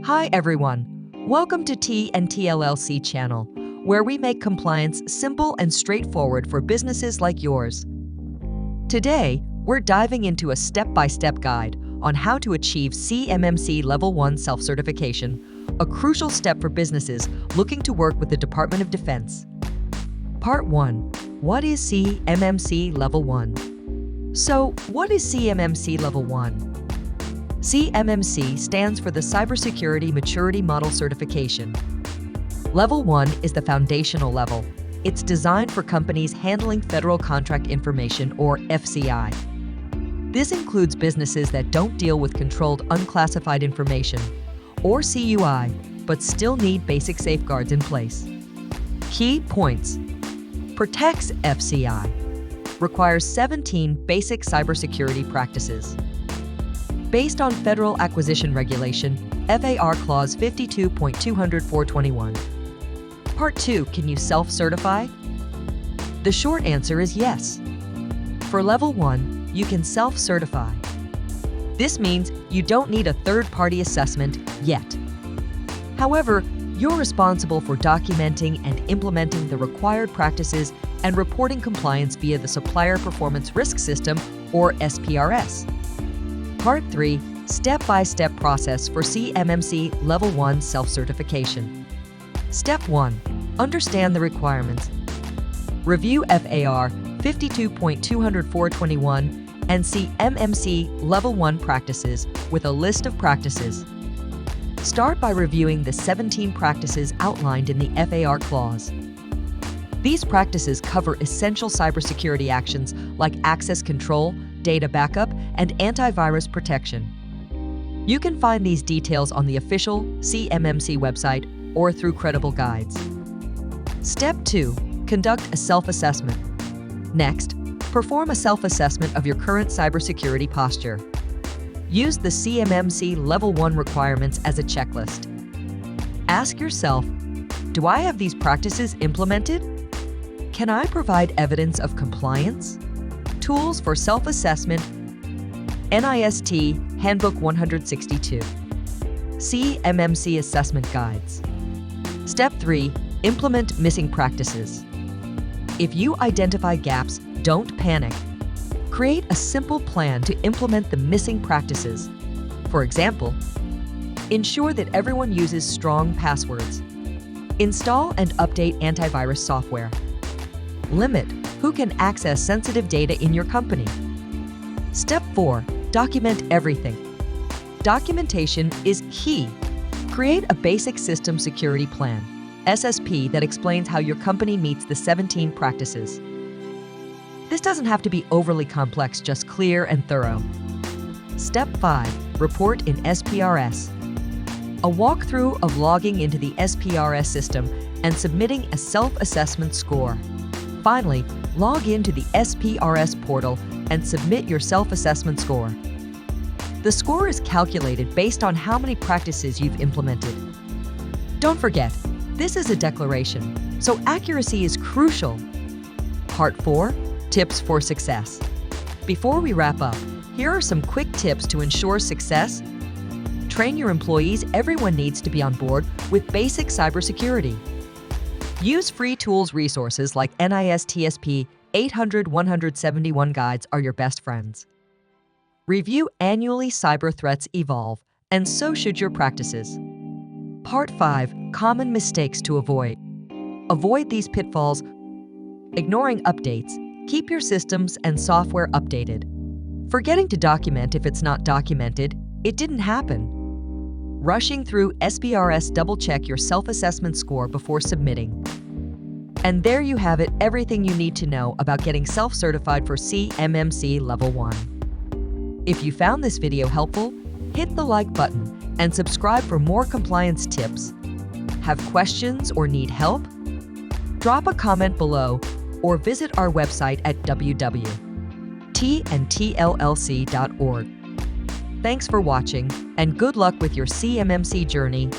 Hi everyone, welcome to T&T LLC channel, where we make compliance simple and straightforward for businesses like yours. Today, we're diving into a step-by-step guide on how to achieve CMMC Level 1 self-certification, a crucial step for businesses looking to work with the Department of Defense. Part 1. What is CMMC Level 1? So, what is CMMC Level 1? CMMC stands for the Cybersecurity Maturity Model Certification. Level 1 is the foundational level. It's designed for companies handling Federal Contract Information, or FCI. This includes businesses that don't deal with controlled unclassified information, or CUI, but still need basic safeguards in place. Key points: protects FCI, requires 17 basic cybersecurity practices. Based on Federal Acquisition Regulation, FAR Clause 52.200-421. Part 2, can you self-certify? The short answer is yes. For Level 1, you can self-certify. This means you don't need a third-party assessment yet. However, you're responsible for documenting and implementing the required practices and reporting compliance via the Supplier Performance Risk System, or SPRS. Part 3, step-by-step process for CMMC Level 1 self-certification. Step 1, understand the requirements. Review FAR 52.200-421 and CMMC Level 1 practices with a list of practices. Start by reviewing the 17 practices outlined in the FAR clause. These practices cover essential cybersecurity actions like access control, data backup, and antivirus protection. You can find these details on the official CMMC website or through credible guides. Step 2, conduct a self-assessment. Next, perform a self-assessment of your current cybersecurity posture. Use the CMMC Level 1 requirements as a checklist. Ask yourself, do I have these practices implemented? Can I provide evidence of compliance? Tools for self-assessment, NIST Handbook 162. CMMC Assessment Guides. Step 3, implement missing practices. If you identify gaps, don't panic. Create a simple plan to implement the missing practices. For example, ensure that everyone uses strong passwords. Install and update antivirus software. Limit who can access sensitive data in your company. Step 4, document everything. Documentation is key. Create a basic system security plan, SSP, that explains how your company meets the 17 practices. This doesn't have to be overly complex, just clear and thorough. Step 5, report in SPRS. A walkthrough of logging into the SPRS system and submitting a self-assessment score. Finally, log into the SPRS portal and submit your self-assessment score. The score is calculated based on how many practices you've implemented. Don't forget, this is a declaration, so accuracy is crucial. Part 4, tips for success. Before we wrap up, here are some quick tips to ensure success. Train your employees. Everyone needs to be on board with basic cybersecurity. Use free tools. Resources like NIST 800-171 guides are your best friends. Review annually. Cyber threats evolve, and so should your practices. Part 5, common mistakes to avoid. Avoid these pitfalls. Ignoring updates. Keep your systems and software updated. Forgetting to document. If it's not documented, it didn't happen. Rushing through SPRS. Double-check your self-assessment score before submitting. And there you have it, everything you need to know about getting self-certified for CMMC Level 1. If you found this video helpful, hit the like button and subscribe for more compliance tips. Have questions or need help? Drop a comment below or visit our website at www.tntllc.org. Thanks for watching, and good luck with your CMMC journey.